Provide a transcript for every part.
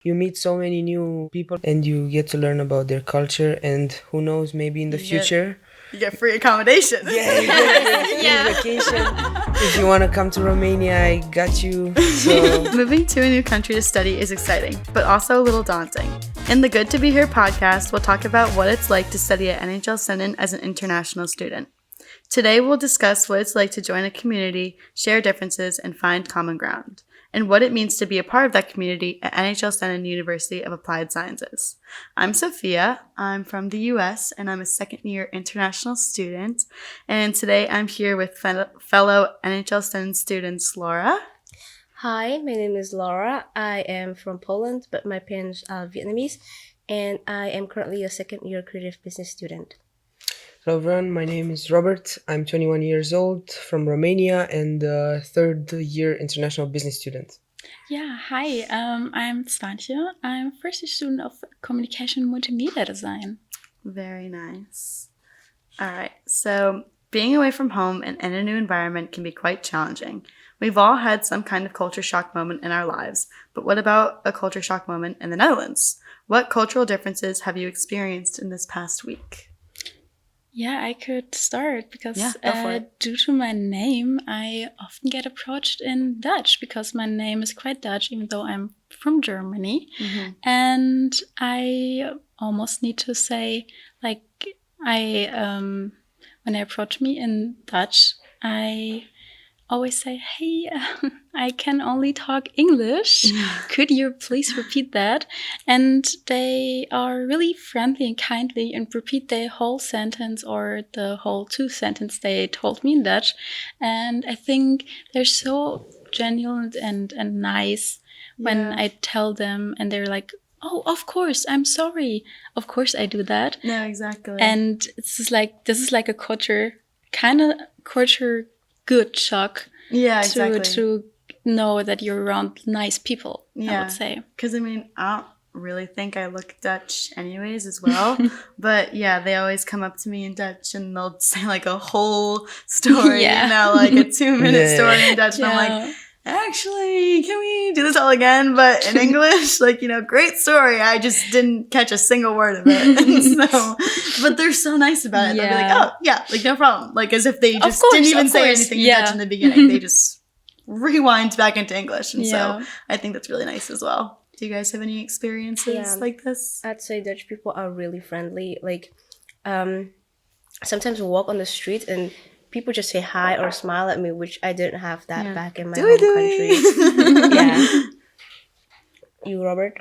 You meet so many new people and you get to learn about their culture, and who knows, maybe in the future. You get free accommodation. Yeah, you get a free vacation. If you want to come to Romania, I got you. So Moving to a new country to study is exciting, but also a little daunting. In the Good to Be Here podcast, we'll talk about what it's like to study at NHL Stenden as an international student. Today, we'll discuss what it's like to join a community, share differences, and find common ground, and what it means to be a part of that community at NHL Stenden University of Applied Sciences. I'm Sophia. I'm from the US, and I'm a second-year international student. And today, I'm here with fellow NHL Stenden students, Laura. Hi, my name is Laura. I am from Poland, but my parents are Vietnamese, and I am currently a second-year creative business student. hello everyone, my name is Robert. I'm 21 years old, from Romania, and a third-year international business student. Yeah, hi, I'm Zwaantje. I'm first year student of communication multimedia design. Very nice. All right, so being away from home and in a new environment can be quite challenging. We've all had some kind of culture shock moment in our lives, but what about a culture shock moment in the Netherlands? What cultural differences have you experienced in this past week? Yeah, I could start because go for it. due to my name, I often get approached in Dutch because my name is quite Dutch, even though I'm from Germany. Mm-hmm. And I almost need to say, like, when they approach me in Dutch, I always say, hey, I can only talk English. Could you please repeat that? And they are really friendly and kindly and repeat the whole sentence or the whole two sentence they told me in Dutch. And I think they're so genuine and nice when I tell them, and they're like, oh, of course, I'm sorry. Of course I do that. No, exactly. And it's just like, this is like a culture good shock. Yeah, exactly. To know that you're around nice people, I would say. Because, I mean, I don't really think I look Dutch anyways as well. But, yeah, they always come up to me in Dutch and they'll say, like, a whole story, Yeah. you know, like a 2-minute story in Dutch. And I'm Yeah. like, actually, can we do this all again? But in English, like, you know, great story. I just didn't catch a single word of it. And so, but they're so nice about it. They'll be like, Yeah. oh, yeah, like, no problem. Like, as if they Of just course, didn't even of say course. anything in Yeah. Dutch in the beginning. They just rewind back into English. And Yeah. so I think that's really nice as well. Do you guys have any experiences Yeah. like this? I'd say Dutch people are really friendly. Like, sometimes we walk on the street and people just say hi or smile at me, which I didn't have that back in my home country. Yeah. You, Robert?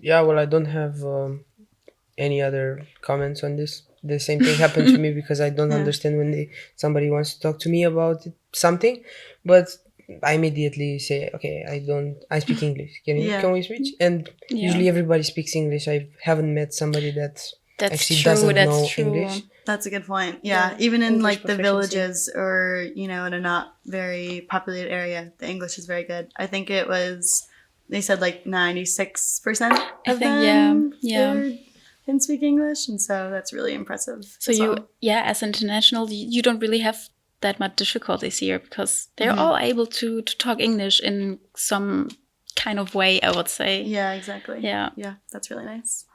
Yeah, well, I don't have any other comments on this. The same thing happened to me because I don't understand when somebody wants to talk to me about something, but I immediately say, okay, I speak English. Can we switch? And usually everybody speaks English. I haven't met somebody that That's actually true. doesn't That's know true. English. That's a good point. Yeah, even in English like the proficiency. villages or, you know, in a not very populated area, the English is very good. I think it was, they said like 96% of them can speak English. And so that's really impressive. So as international, you don't really have that much difficulties here because they're all able to talk English in some kind of way, I would say. Yeah, exactly. Yeah. Yeah, that's really nice.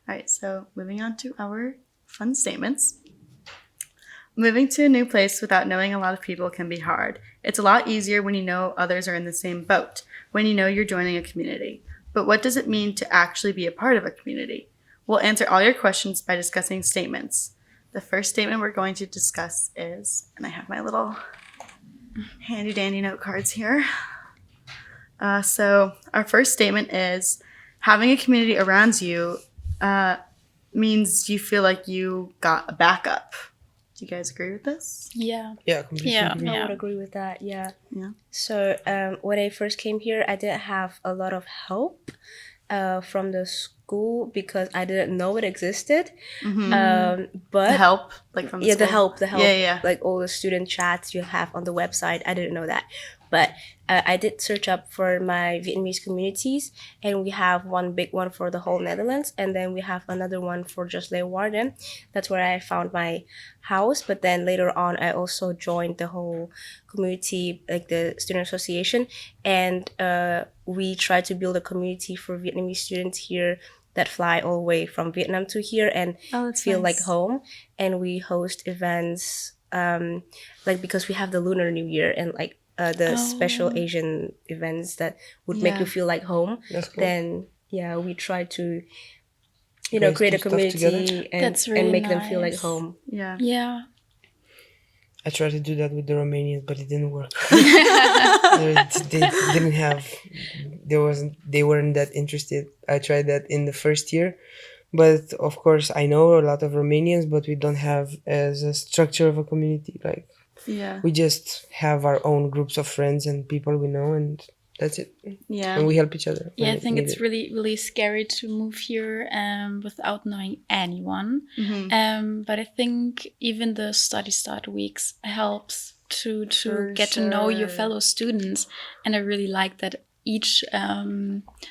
All right, so moving on to our fun statements. Moving to a new place without knowing a lot of people can be hard. It's a lot easier when you know others are in the same boat, when you know you're joining a community. But what does it mean to actually be a part of a community? We'll answer all your questions by discussing statements. The first statement we're going to discuss is, and I have my little handy dandy note cards here. So our first statement is, having a community around you means you feel like you got a backup. Do you guys agree with this? Yeah. Yeah, completely Yeah. agree. I would agree with that, yeah. Yeah. So when I first came here, I didn't have a lot of help from the school because I didn't know it existed. But The help, like from the the school? help. Yeah. Like all the student chats you have on the website, I didn't know that. But I did search up for my Vietnamese communities, and we have one big one for the whole Netherlands, and then we have another one for just Leeuwarden. That's where I found my house. But then later on, I also joined the whole community, like the student association, and we try to build a community for Vietnamese students here that fly all the way from Vietnam to here and feel like home. And we host events, like because we have the Lunar New Year and like the special Asian events that would make you feel like home. That's cool. Then we try to guys create do a stuff community together? and, That's really and make them feel like nice. home. Yeah. I tried to do that with the Romanians, but it didn't work. They didn't have. They weren't that interested. I tried that in the first year, but of course I know a lot of Romanians, but we don't have as a structure of a community. Like we just have our own groups of friends and people we know, and that's it. Yeah. And we help each other. Yeah, when I think it's needed. really, really scary to move here without knowing anyone. But I think even the study start weeks helps to For get to know your sure. fellow students. And I really like that each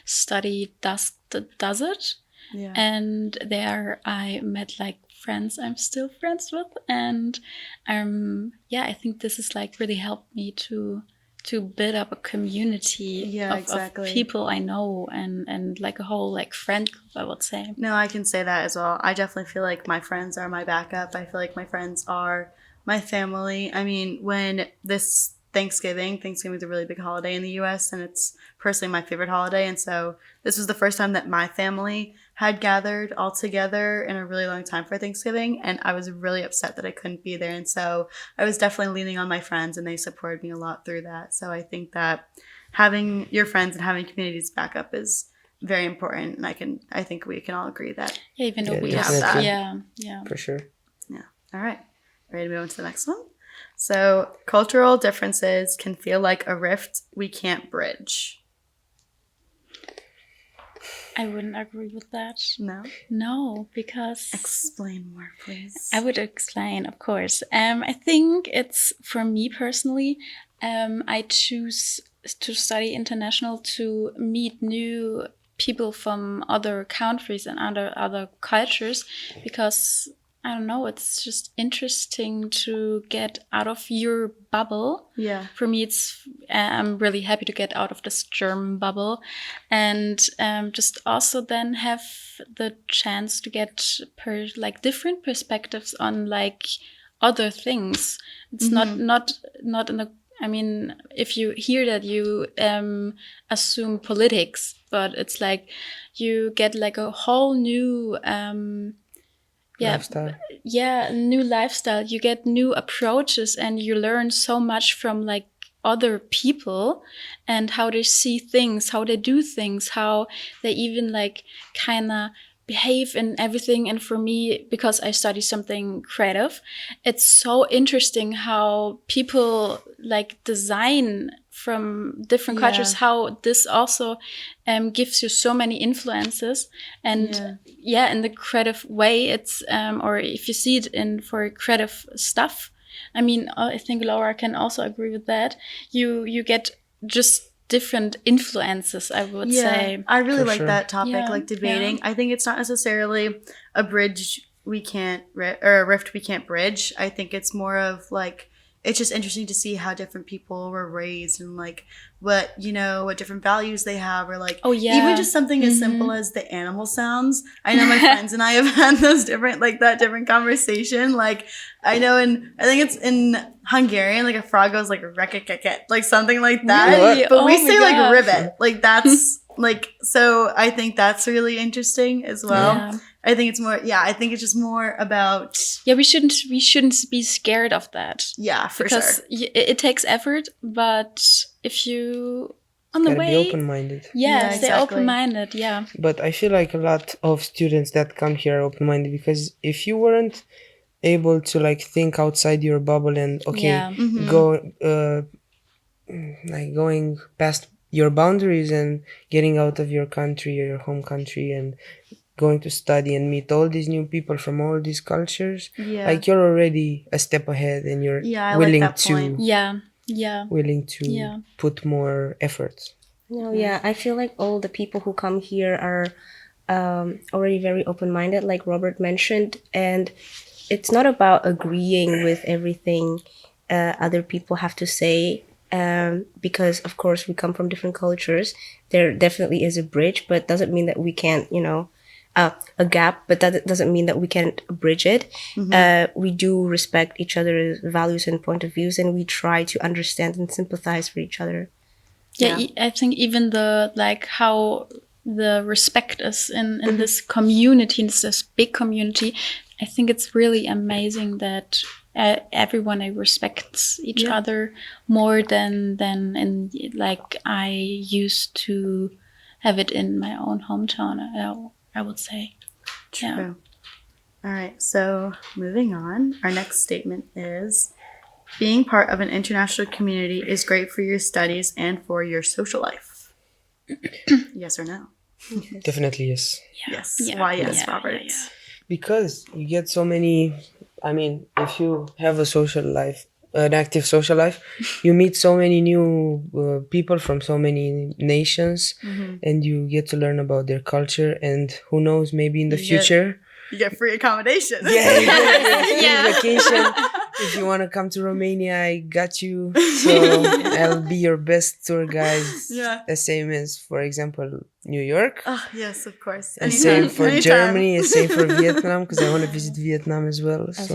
study does it. Yeah. And there I met like friends I'm still friends with. And I think this has like really helped me to build up a community of people I know and like a whole like friend group, I would say. No, I can say that as well. I definitely feel like my friends are my backup. I feel like my friends are my family. I mean, when this Thanksgiving is a really big holiday in the US, and it's personally my favorite holiday. And so this was the first time that my family had gathered all together in a really long time for Thanksgiving. And I was really upset that I couldn't be there. And so I was definitely leaning on my friends, and they supported me a lot through that. So I think that having your friends and having communities back up is very important. And I think we can all agree that. Yeah, even though Yeah, we have that. definitely. Yeah. For sure. Yeah. All right. Ready to move on to the next one? So cultural differences can feel like a rift we can't bridge. I wouldn't agree with that. No? Because Explain more, please. I would explain, of course. I think it's, for me personally, I choose to study international to meet new people from other countries and other cultures, because I don't know, it's just interesting to get out of your bubble. Yeah. For me, I'm really happy to get out of this German bubble, and just also then have the chance to get different perspectives on like other things. It's not in the. I mean, if you hear that, you assume politics, but it's like you get like a whole new Lifestyle. new lifestyle. You get new approaches, and you learn so much from like other people and how they see things, how they do things, how they even like kind of behave and everything. And for me, because I study something creative, it's so interesting how people like design from different cultures, how this also gives you so many influences. And in the creative way, it's or if you see it for creative stuff, I mean, I think Laura can also agree with that. You get just different influences, I would say. I really For like sure. that topic, like debating. I think it's not necessarily a bridge we can't or a rift we can't bridge. I think it's more of like, it's just interesting to see how different people were raised and like what different values they have, or like even just something as simple as the animal sounds. I know my friends and I have had those different conversation. Like I know I think it's in Hungarian, like a frog goes like rekekeket, like something like that. Really? But we Oh my say like gosh. ribbit. Like that's like, so I think that's really interesting as well. Yeah. I think it's more, I think it's just more about, We shouldn't be scared of that. for Because sure. it takes effort, but if you on the Gotta way, be open-minded. Yeah, stay exactly. open-minded. Yeah, But I feel like a lot of students that come here are open-minded, because if you weren't able to like think outside your bubble and go like going past your boundaries and getting out of your country or your home country and going to study and meet all these new people from all these cultures, like you're already a step ahead and you're Yeah, I like willing that to point. yeah, Yeah. willing to put more effort. No, yeah, I feel like all the people who come here are already very open-minded, like Robert mentioned, and it's not about agreeing with everything other people have to say, because of course we come from different cultures. There definitely is a bridge, but doesn't mean that we can't, a gap, but that doesn't mean that we can't bridge it. We do respect each other's values and point of views, and we try to understand and sympathize for each other. Yeah, I think even the how the respect is in this community, in this big community, I think it's really amazing that everyone respects each other more than in I used to have it in my own hometown. I would say. True. Yeah. All right. So moving on, our next statement is: being part of an international community is great for your studies and for your social life. Yes or no? Definitely yes. Yes. Yeah. Why yes, Yeah, Robert? yeah. Because you get so many, I mean, if you have a social life, an active social life, you meet so many new people from so many nations, and you get to learn about their culture, and who knows, maybe in the future, You get free accommodation. you get free vacation. If you want to come to Romania, I got you. So I'll be your best tour guide. Yeah. The same as, for example, New York. Oh, yes, of course. And Anytime, same for anytime. Germany, and same for Vietnam, because I want to visit Vietnam as well. As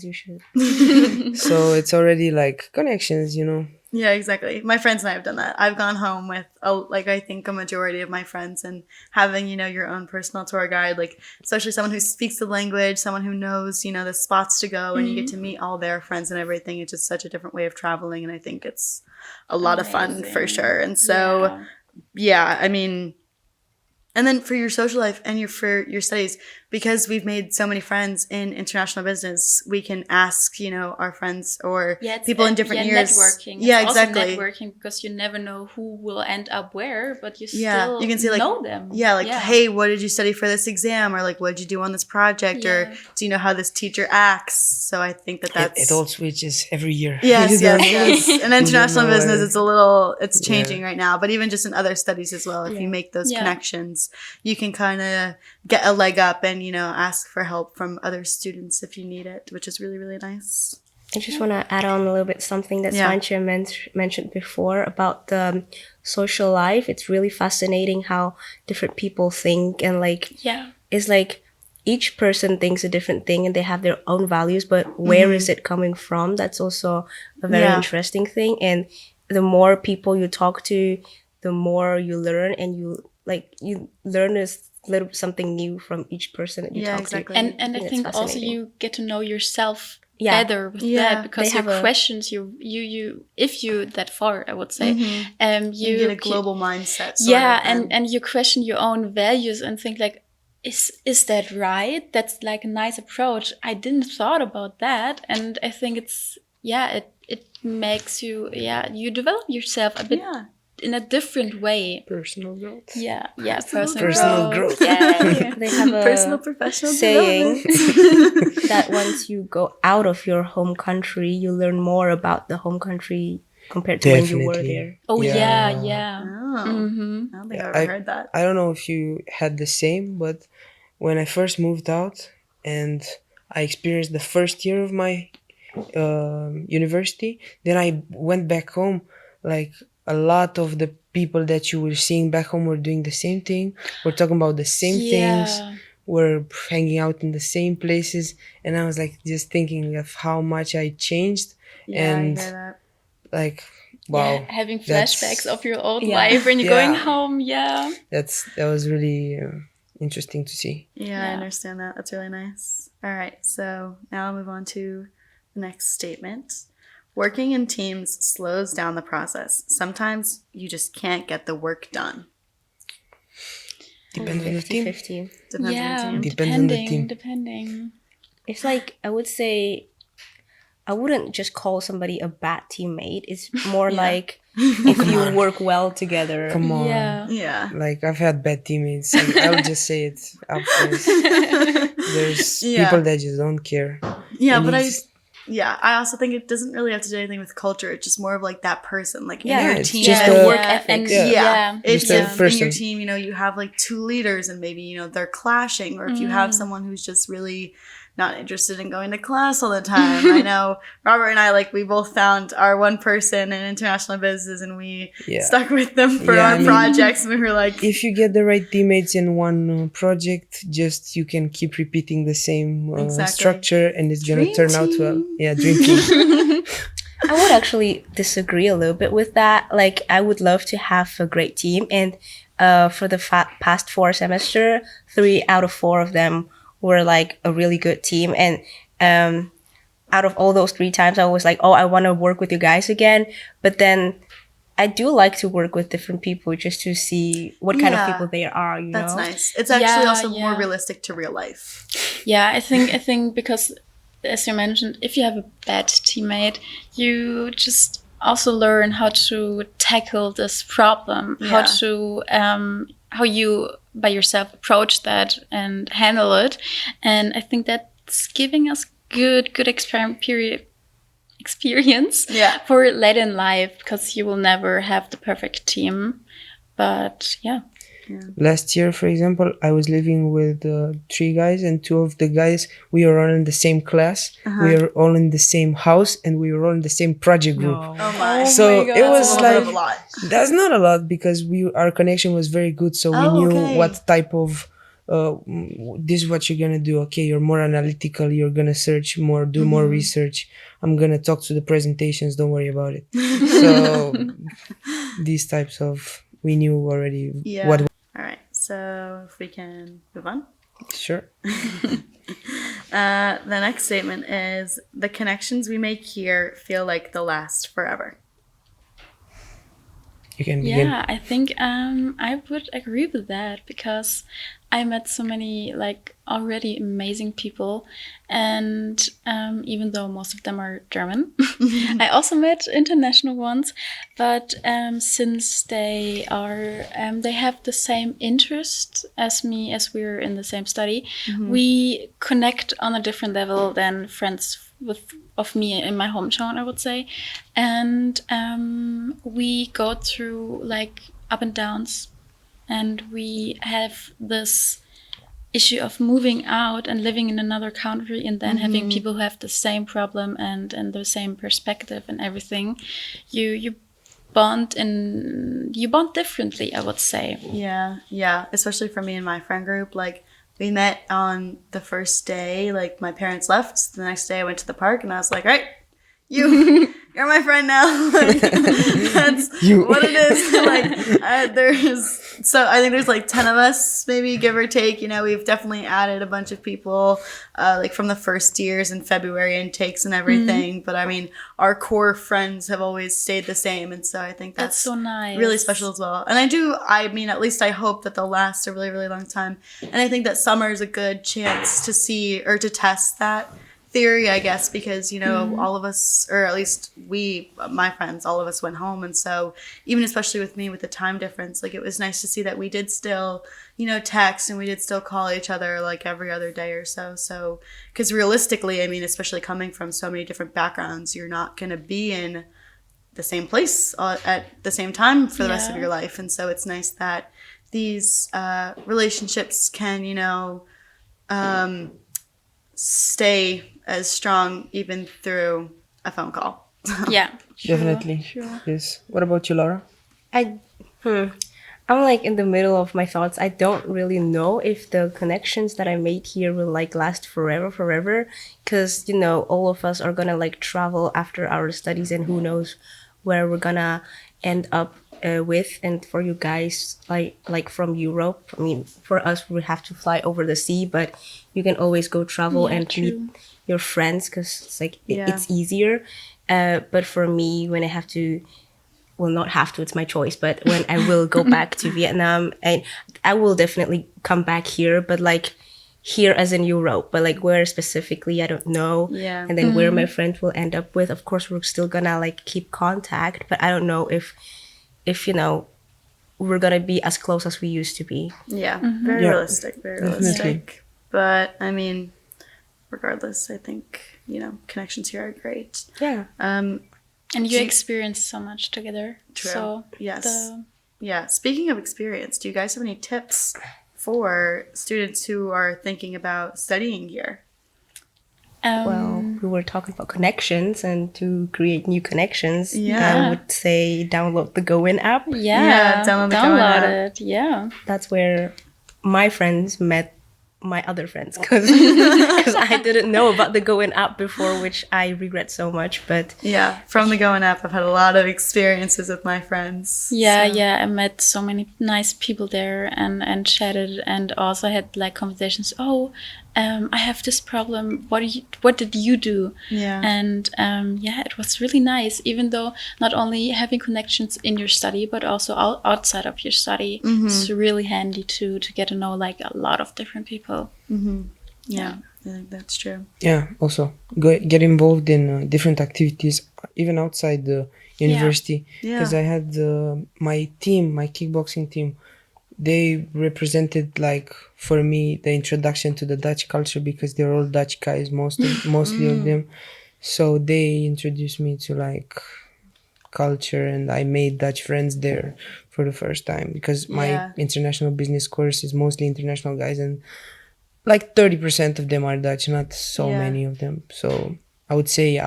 you should. So it's already like connections, Yeah, exactly. My friends and I have done that. I've gone home with I think a majority of my friends, and having, your own personal tour guide, especially someone who speaks the language, someone who knows, the spots to go, and you get to meet all their friends and everything. It's just such a different way of traveling, and I think it's a lot of fun for sure. And so, yeah, I mean, and then for your social life and for your studies, because we've made so many friends in international business, we can ask, our friends or people in different years. Networking. Yeah, It's exactly. Also networking, because you never know who will end up where, but you Yeah, still you can see, know them. Yeah, hey, what did you study for this exam? Or what did you do on this project? Yeah. Or do you know how this teacher acts? So I think that's... It all switches every year. Yes, You don't- yes. In international know business, where- it's changing right now. But even just in other studies as well, if you make those connections, you can kind of get a leg up and, ask for help from other students if you need it, which is really, really nice. I just want to add on a little bit something that Zwaantje mentioned before about the social life. It's really fascinating how different people think, and it's each person thinks a different thing and they have their own values, but where is it coming from? That's also a very interesting thing. And the more people you talk to, the more you learn, and you learn a little something new from each person that you talk to. And I think also you get to know yourself better with Yeah, that, because they your have questions you if you that far, I would say, You get a global mindset. And you question your own values and think is that right? That's a nice approach. I didn't thought about that, and I think it's it makes you you develop yourself a bit in a different way. Personal growth. Yeah, Personal growth. Yeah, they have a personal professional saying that once you go out of your home country, you learn more about the home country compared to when you were there. Oh Yeah. Oh, I don't think I've ever heard that. I don't know if you had the same, but when I first moved out and I experienced the first year of my university, then I went back home. A lot of the people that you were seeing back home were doing the same thing. We're talking about the same things. We're hanging out in the same places. And I was just thinking of how much I changed. And I hear that. wow. Having flashbacks of your old life when you're going home. That was really interesting to see. Yeah, I understand that. That's really nice. All right, so now I'll move on to the next statement. Working in teams slows down the process. Sometimes you just can't get the work done. Depends on the team. 50-50. Depends on the team. Depends on the team. Depending. It's I would say, I wouldn't just call somebody a bad teammate. It's more if you work well together. Come on. Yeah. I've had bad teammates. I'll just say it up front. There's people that just don't care. Yeah, And but Yeah, I also think it doesn't really have to do anything with culture. It's just more of like that person, like in Yeah, your it's team. just and a- work ethic. And Yeah. It's Just a in person. your team, you know, you have like two leaders and maybe, you know, they're clashing. Or if you have someone who's just really not interested in going to class all the time. I know Robert and I, like, we both found our one person in international business and we Yeah. stuck with them for Yeah, our I mean, projects. And we were like, if you get the right teammates in one project, just you can keep repeating the same Exactly. structure, and it's gonna Dream turn out well. team. Yeah, dream team. I would actually disagree a little bit with that. Like, I would love to have a great team, and for the past 4 semester, 3 out of 4 of them were like a really good team. And out of all those 3 times, I was like, oh, I want to work with you guys again. But then I do like to work with different people just to see what kind of Yeah. people they are. You that's know, nice. It's actually Yeah, also more yeah. realistic to real life. Yeah, I think because, as you mentioned, if you have a bad teammate, you just also learn how to tackle this problem, how Yeah. to how you by yourself approach that and handle it. And I think that's giving us good experience Yeah. for later in life, because you will never have the perfect team. But yeah. Last year, for example, I was living with 3 guys, and 2 of the guys, we were all in the same class, we were all in the same house, and we were all in the same project group. Oh my. So my it God. was That's a little like, bit of a lot. that's not a lot, because our connection was very good, so we Oh, knew okay. what type of this is what you're gonna do. Okay, you're more analytical, you're gonna search more, do more research. I'm gonna talk to the presentations, don't worry about it. So these types of, we knew already Yeah. what. All right. So if we can move on. Sure. The next statement is, the connections we make here feel like they'll last forever. You can begin. Yeah, I think I would agree with that, because I met so many like already amazing people, and even though most of them are German, I also met international ones. But since they are they have the same interest as me, as we're in the same study, we connect on a different level than friends of me in my hometown, I would say. And we go through like up and downs, and we have this issue of moving out and living in another country, and then having people who have the same problem and the same perspective and everything. You bond differently, I would say. Yeah. Especially for me and my friend group. Like, we met on the first day. Like, my parents left. The next day I went to the park and I was like, all right, you're my friend now. Like, that's what it is. Like, I think there's like 10 of us, maybe, give or take. You know, we've definitely added a bunch of people, like from the first years and February intakes and everything. But I mean, our core friends have always stayed the same. And so I think that's so nice. really special as well. And I mean, at least I hope that they'll last a really, really long time. And I think that summer is a good chance to see or to test that theory, I guess, because, you know, all of us, or at least my friends, all of us went home. And so even especially with me, with the time difference, like, it was nice to see that we did still, you know, text, and we did still call each other like every other day or so. So, because realistically, I mean, especially coming from so many different backgrounds, you're not going to be in the same place at the same time for the rest of your life. And so it's nice that these relationships can, you know, stay as strong even through a phone call. Yeah, Definitely. Sure. Yes. What about you, Laura? I'm like in the middle of my thoughts. I don't really know if the connections that I made here will like last forever, because, you know, all of us are gonna like travel after our studies, and who knows where we're gonna end up with. And for you guys, like from Europe, I mean, for us, we have to fly over the sea, but you can always go travel and meet your friends, because it's like it's easier. But for me, when I have to, well, not have to, it's my choice, but when I will go back to Vietnam, and I will definitely come back here, but like here as in Europe, but like where specifically, I don't know. Yeah. And then where my friend will end up with, of course, we're still gonna like keep contact, but I don't know if you know, we're gonna be as close as we used to be. Yeah, very Yeah, realistic, very definitely. realistic. But I mean, regardless, I think, connections here are great. Yeah. And you experience so much together. True. So Yes. Yeah. Speaking of experience, do you guys have any tips for students who are thinking about studying here? Well, we were talking about connections, and to create new connections, Yeah. I would say download the Go In app. Yeah, download the Go In app. it. Yeah. That's where my friends met my other friends, because I didn't know about the Go In app before, which I regret so much. But yeah, from the Go In app, I've had a lot of experiences with my friends. Yeah, so. yeah. I met so many nice people there and chatted, and also had like conversations. Oh, I have this problem. What did you do? Yeah. And yeah, it was really nice. Even though not only having connections in your study, but also outside of your study, it's really handy to get to know like a lot of different people. Yeah, I think that's true. Yeah, also get involved in different activities, even outside the university. Because I had my kickboxing team, they represented, like, for me, the introduction to the Dutch culture, because they're all Dutch guys, mostly of them. So they introduced me to like culture, and I made Dutch friends there for the first time, because my international business course is mostly international guys, and like 30% of them are Dutch, not so many of them. So I would say,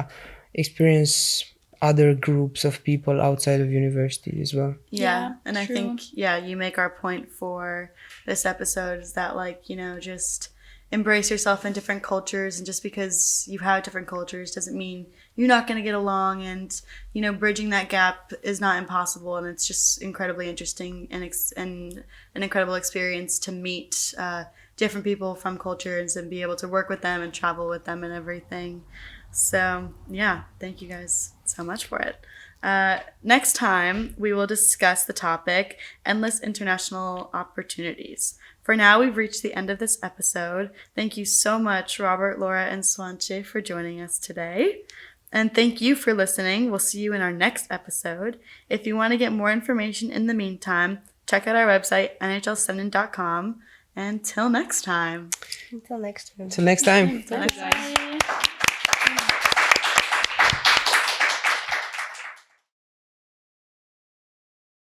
experience other groups of people outside of university as well. Yeah, and true. I think, you make our point for this episode is that, like, just embrace yourself in different cultures, and just because you have different cultures doesn't mean you're not going to get along, and, bridging that gap is not impossible, and it's just incredibly interesting and an incredible experience to meet different people from cultures and be able to work with them and travel with them and everything. So, thank you guys so much for it. Next time, we will discuss the topic, endless international opportunities. For now, we've reached the end of this episode. Thank you so much, Robert, Laura, and Zwaantje, for joining us today. And thank you for listening. We'll see you in our next episode. If you want to get more information in the meantime, check out our website, nhlstenden.com. Until next time. until next time. Till next time. Bye.